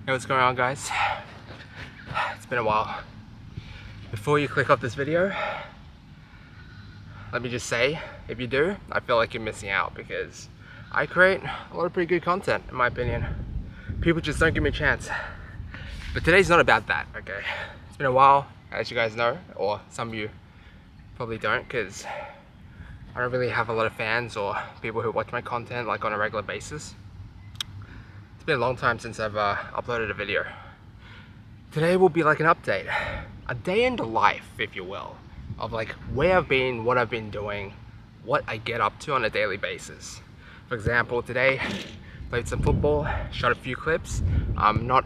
Hey, what's going on, guys? It's been a while. Before you click off this video, let me just say, if you do, I feel like you're missing out because I create a lot of pretty good content, in my opinion. People just don't give me a chance. But today's not about that, okay? It's been a while, as you guys know, or some of you probably don't, because I don't really have a lot of fans or people who watch my content like on a regular basis. It's been a long time since I've uploaded a video. Today will be like an update, a day in the life, if you will, of like where I've been, what I've been doing, what I get up to on a daily basis. For example, today played some football, shot a few clips. Not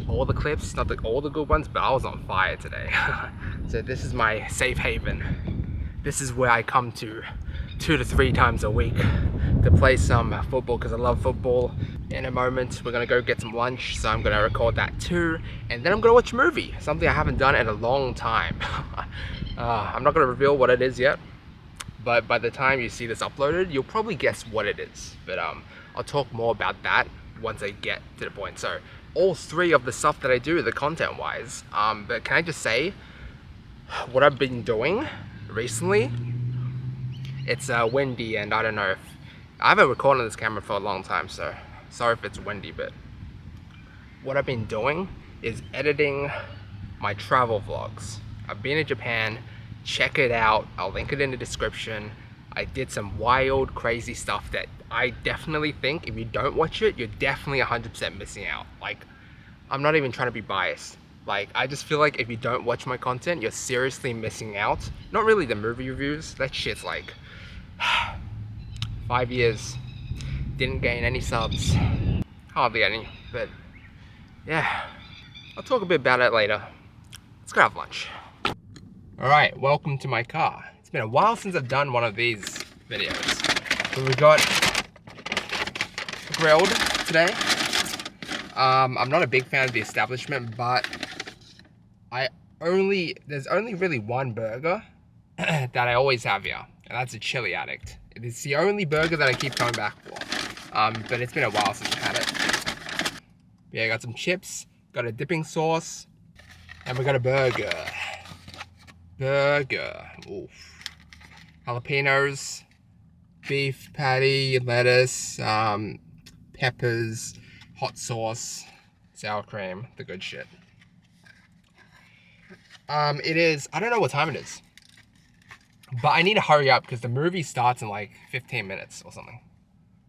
all the clips, not all the good ones, but I was on fire today. So this is my safe haven. This is where I come to 2 to 3 times a week to play some football because I love football. In a moment we're gonna go get some lunch, so I'm gonna record that too, and then I'm gonna watch a movie, something I haven't done in a long time. I'm not gonna reveal what it is yet, but by the time you see this uploaded you'll probably guess what it is, but I'll talk more about that once I get to the point. So all 3 of the stuff that I do, the content wise, but can I just say what I've been doing recently? It's windy, and I don't know if I haven't recorded on this camera for a long time, so sorry if it's windy, but what I've been doing is editing my travel vlogs. I've been in Japan, check it out, I'll link it in the description. I did some wild, crazy stuff that I definitely think if you don't watch it, you're definitely 100% missing out. Like, I'm not even trying to be biased. Like, I just feel like if you don't watch my content, you're seriously missing out. Not really the movie reviews, that shit's like 5 years, didn't gain any subs, hardly any, but yeah, I'll talk a bit about it later. Let's go have lunch. Alright, welcome to my car. It's been a while since I've done one of these videos. So we got grilled today. I'm not a big fan of the establishment, but there's only really one burger that I always have here, and that's a Chili Addict. It's the only burger that I keep coming back for. But it's been a while since I've had it. Yeah, I got some chips, got a dipping sauce, and we got a burger. Oof. Jalapenos, beef patty, lettuce, peppers, hot sauce, sour cream, the good shit. It is, I don't know what time it is, but I need to hurry up because the movie starts in like 15 minutes or something.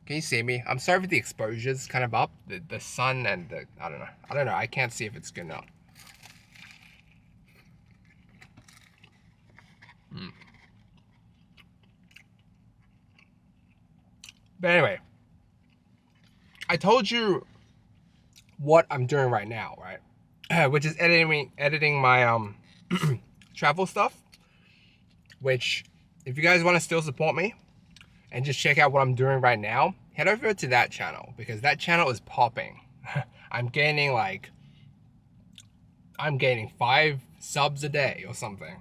Can you see me? I'm sorry if the exposure's kind of up. The sun and the, I don't know. I can't see if it's good enough. But anyway, I told you what I'm doing right now, right? Which is editing my travel stuff. Which, if you guys want to still support me and just check out what I'm doing right now, head over to that channel because that channel is popping. I'm gaining 5 subs a day or something.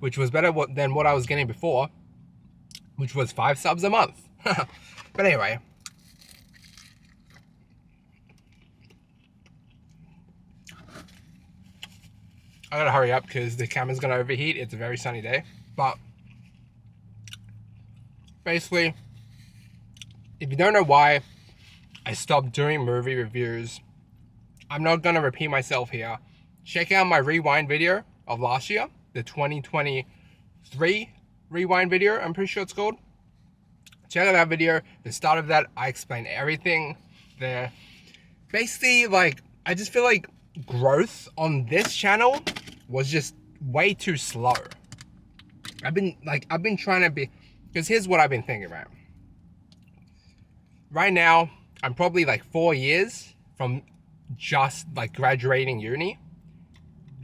Which was better than what I was getting before, which was 5 subs a month. But anyway, I gotta hurry up because the camera's gonna overheat. It's a very sunny day. But basically, if you don't know why I stopped doing movie reviews, I'm not gonna repeat myself here. Check out my rewind video of last year, the 2023 rewind video, I'm pretty sure it's called. Check out that video. The start of that, I explained everything there. Basically, like, I just feel like growth on this channel was just way too slow. I've been trying to be, because here's what I've been thinking about. Right now, I'm probably like 4 years from just like graduating uni.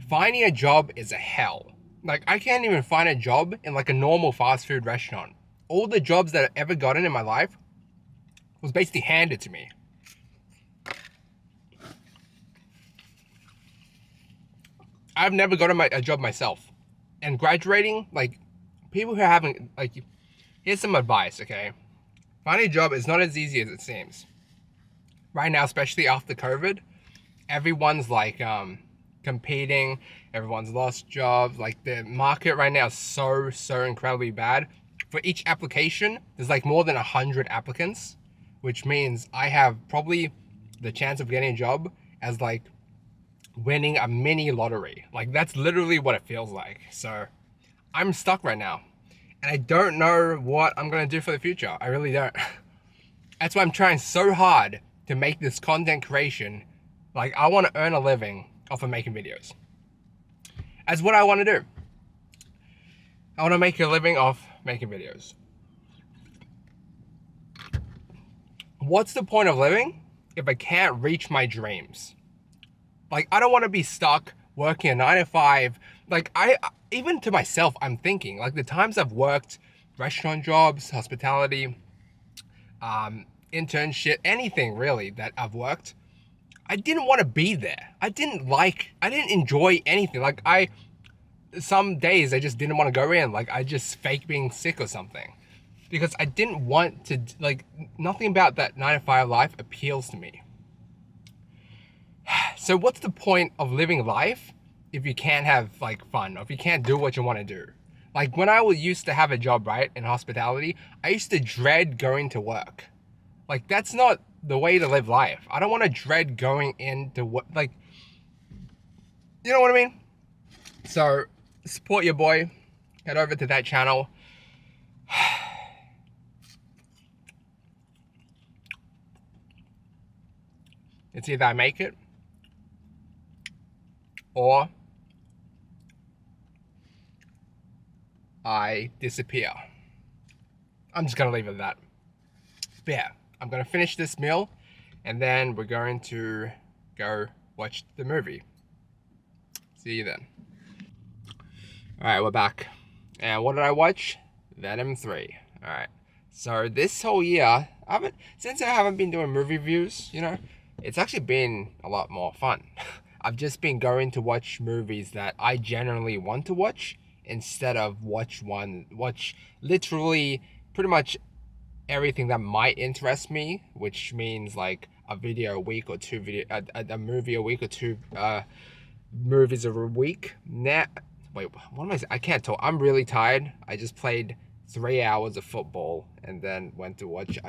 Finding a job is a hell. Like, I can't even find a job in like a normal fast food restaurant. All the jobs that I've ever gotten in my life was basically handed to me. I've never gotten a job myself. And graduating, like, people who haven't, like, here's some advice, okay? Finding a job is not as easy as it seems. Right now, especially after COVID, everyone's like competing, everyone's lost jobs. Like the market right now is so incredibly bad. For each application, there's like more than 100 applicants, which means I have probably the chance of getting a job as like winning a mini lottery. Like that's literally what it feels like. So I'm stuck right now and I don't know what I'm gonna do for the future. I really don't. That's why I'm trying so hard to make this content creation. Like I want to earn a living off of making videos. That's what I want to do. I want to make a living off making videos. What's the point of living if I can't reach my dreams? Like I don't want to be stuck working a 9 to 5. Like even to myself, I'm thinking like the times I've worked restaurant jobs, hospitality, internship, anything really that I've worked, I didn't want to be there. I didn't enjoy anything. Like some days I just didn't want to go in. Like I just fake being sick or something. Because I didn't want to, like, nothing about that 9 to 5 life appeals to me. So what's the point of living life if you can't have like fun, or if you can't do what you want to do? Like when I used to have a job, right, in hospitality, I used to dread going to work. Like that's not the way to live life. I don't want to dread going into what, like, you know what I mean? So support your boy, head over to that channel. It's either I make it or I disappear. I'm just gonna leave it at that. But yeah, I'm gonna finish this meal and then we're going to go watch the movie. See you then. Alright, we're back. And what did I watch? Venom 3. Alright. So this whole year, since I haven't been doing movie reviews, you know, it's actually been a lot more fun. I've just been going to watch movies that I generally want to watch instead of watch literally pretty much everything that might interest me, which means like a video a week or a movie a week or two movies a week. Wait, what am I saying? I can't talk. I'm really tired. I just played 3 hours of football and then went to watch.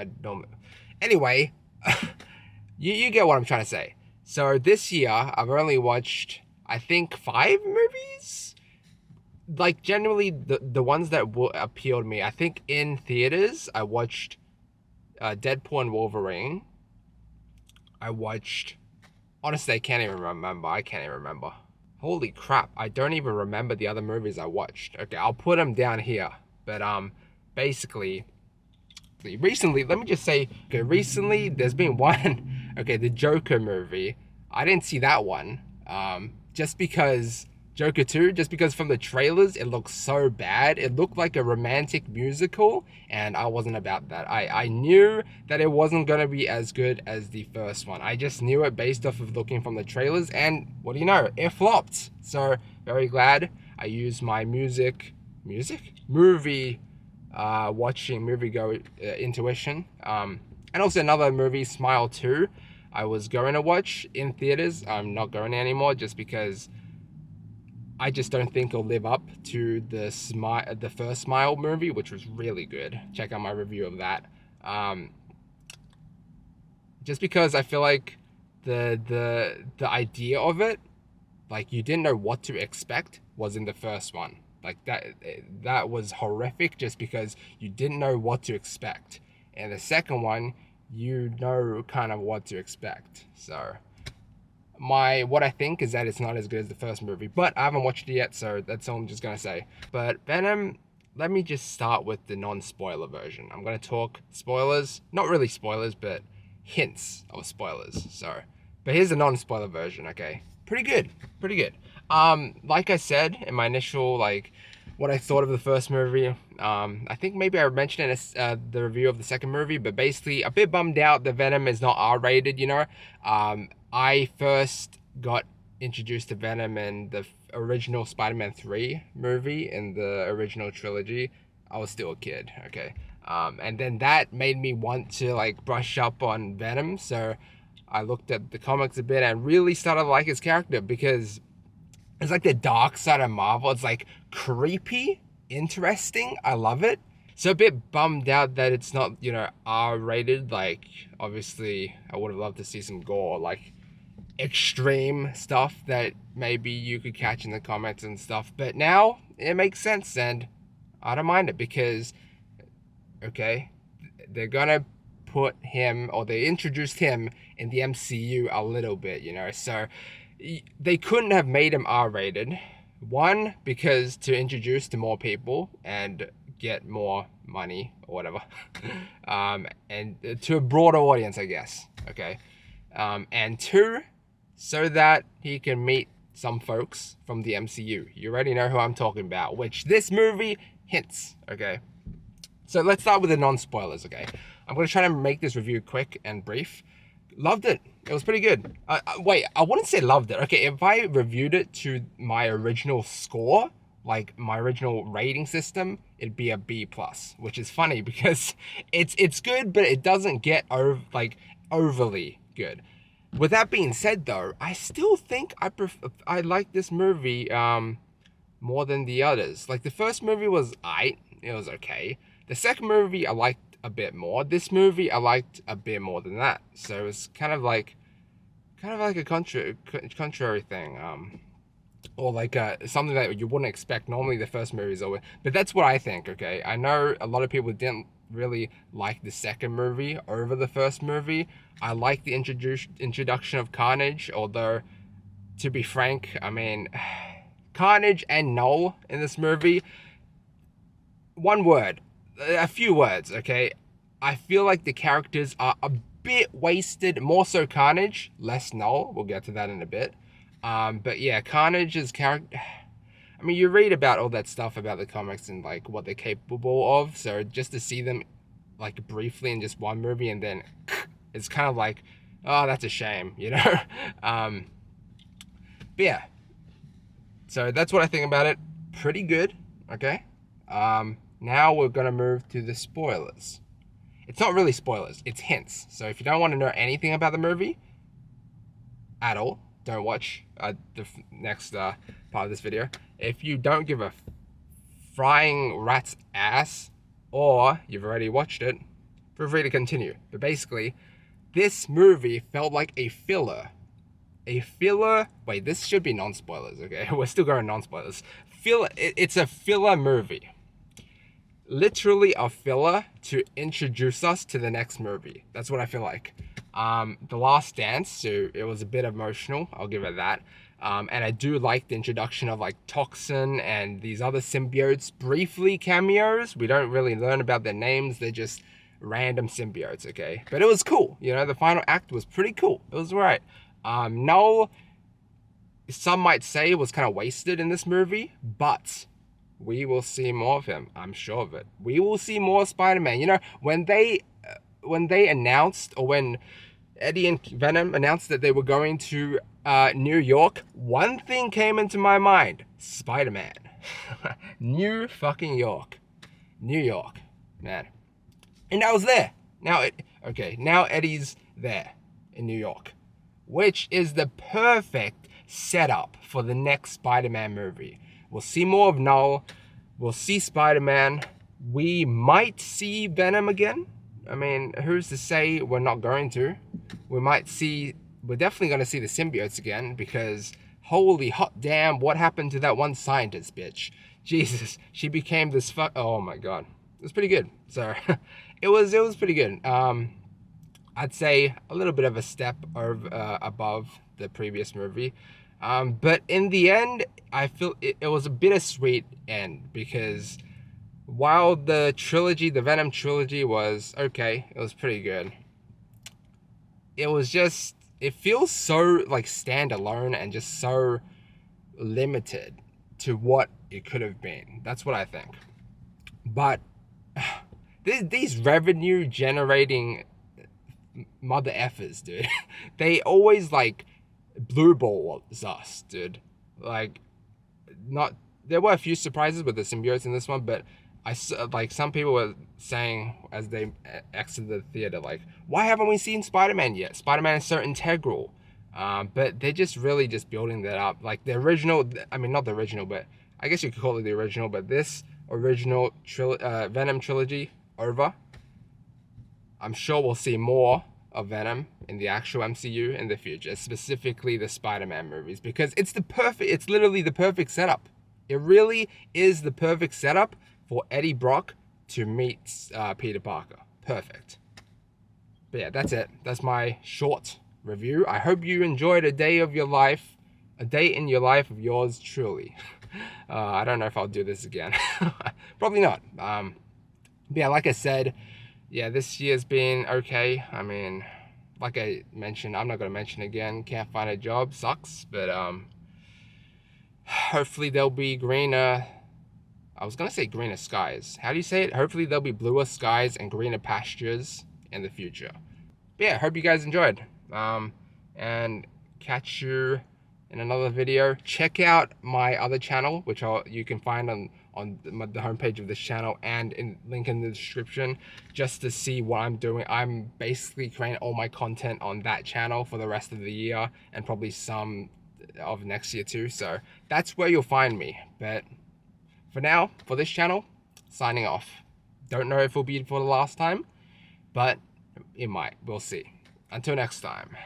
Anyway, you get what I'm trying to say. So this year, I've only watched, I think, 5 movies? Like, generally, the ones that appeal to me. I think in theaters, I watched Deadpool and Wolverine. I watched... Honestly, I can't even remember. Holy crap, I don't even remember the other movies I watched. Okay, I'll put them down here. But, basically... Recently, let me just say, okay, recently, there's been one... Okay, the Joker movie. I didn't see that one. Just because... Joker 2, just because from the trailers, it looks so bad. It looked like a romantic musical, and I wasn't about that. I knew that it wasn't going to be as good as the first one. I just knew it based off of looking from the trailers, and what do you know? It flopped. So, very glad I used my movie go intuition. And also another movie, Smile 2, I was going to watch in theaters. I'm not going anymore just because I just don't think it'll live up to the first Smile movie, which was really good. Check out my review of that. Just because I feel like the idea of it, like you didn't know what to expect, was in the first one. Like that was horrific just because you didn't know what to expect. And the second one, you know kind of what to expect. So what I think is that it's not as good as the first movie, but I haven't watched it yet, so that's all I'm just gonna say. But Venom, let me just start with the non-spoiler version. I'm gonna talk spoilers, not really spoilers, but hints of spoilers. So, but here's the non-spoiler version. Okay, pretty good. Like I said in my initial what I thought of the first movie. I think maybe I mentioned it in the review of the second movie, but basically a bit bummed out that Venom is not R-rated, you know. I first got introduced to Venom in the original Spider-Man 3 movie in the original trilogy. I was still a kid, okay. And then that made me want to like brush up on Venom. So I looked at the comics a bit and really started to like his character because it's like the dark side of Marvel. It's like creepy, interesting. I love it. So a bit bummed out that it's not, you know, R-rated. Like, obviously, I would have loved to see some gore, like extreme stuff that maybe you could catch in the comics and stuff. But now it makes sense, and I don't mind it because, okay, they're gonna put him, or they introduced him in the MCU a little bit, you know. So they couldn't have made him R-rated. One, because to introduce to more people and get more money or whatever, and to a broader audience, I guess. Okay, and two, so that he can meet some folks from the MCU. You already know who I'm talking about, which this movie hints. Okay, so let's start with the non-spoilers. Okay, I'm gonna try to make this review quick and brief. Loved it. It was pretty good. Wait, I wouldn't say loved it. Okay, if I reviewed it to my original score, like my original rating system, it'd be a B+, which is funny because it's good, but it doesn't get overly good. With that being said, though, I still think I like this movie more than the others. Like the first movie was it was okay. The second movie I liked a bit more. This movie I liked a bit more than that. So it's kind of like a contrary thing. Or like something that you wouldn't expect. Normally the first movie is always, but that's what I think. Okay, I know a lot of people didn't really like the second movie over the first movie. I like the introduction of Carnage, although to be frank, I mean, Carnage and Null in this movie, a few words, okay? I feel like the characters are a bit wasted, more so Carnage, less Null. We'll get to that in a bit. But yeah, Carnage's character, I mean, you read about all that stuff about the comics and like what they're capable of, so just to see them like briefly in just one movie and then it's kind of like, oh, that's a shame, you know? But yeah, so that's what I think about it. Pretty good, okay? Now we're gonna move to the spoilers. It's not really spoilers, it's hints. So if you don't want to know anything about the movie at all, don't watch the next part of this video. If you don't give a frying rat's ass, or you've already watched it, feel free to continue. But basically, this movie felt like a filler. Wait, this should be non-spoilers, okay? We're still going non-spoilers. It's a filler movie. Literally a filler to introduce us to the next movie. That's what I feel like. The Last Dance, so it was a bit emotional, I'll give it that. And I do like the introduction of like Toxin and these other symbiotes, briefly cameos. We don't really learn about their names, they're just random symbiotes, okay? But it was cool, you know, the final act was pretty cool. It was right. Null, some might say, was kind of wasted in this movie, but we will see more of him, I'm sure of it. We will see more Spider-Man. You know, when they announced, or when Eddie and Venom announced that they were going to New York, one thing came into my mind: Spider-Man. New fucking York. New York, man. And I was there. Now Eddie's there in New York, which is the perfect setup for the next Spider-Man movie. We'll see more of Null. We'll see Spider-Man. We might see Venom again. I mean, who's to say we're not going to? We're definitely going to see the symbiotes again, because holy hot damn, what happened to that one scientist bitch? Jesus, she became this oh my god. It was pretty good. So, it was pretty good. I'd say a little bit of a step above the previous movie. But in the end, I feel it was a bittersweet end, because while the Venom trilogy was okay, it was pretty good, it feels so like standalone and just so limited to what it could have been. That's what I think. But these revenue generating mother effers, dude, they always like blue balls us, dude. Like, there were a few surprises with the symbiotes in this one, but like some people were saying as they exited the theater, like, why haven't we seen Spider-Man yet? Spider-Man is so integral. But they're just really just building that up. Like the original, I mean, not the original, but I guess you could call it the original, but this original Venom trilogy over. I'm sure we'll see more of Venom in the actual MCU in the future, specifically the Spider-Man movies, because it's literally the perfect setup. It really is the perfect setup for Eddie Brock to meet Peter Parker. Perfect. But yeah, that's it. That's my short review. I hope you enjoyed a day in your life of yours truly. I don't know if I'll do this again. Probably not. But yeah, like I said, yeah, this year's been okay. I mean, like I mentioned, I'm not gonna mention again. Can't find a job, sucks. But hopefully there'll be greener. I was gonna say greener skies. How do you say it? Hopefully there'll be bluer skies and greener pastures in the future. But yeah, hope you guys enjoyed. And catch you in another video. Check out my other channel, which you can find on the homepage of this channel and link in the description, just to see what I'm doing. I'm basically creating all my content on that channel for the rest of the year and probably some of next year too. So that's where you'll find me. But for now, for this channel, signing off. Don't know if it'll be for the last time, but it might. We'll see. Until next time.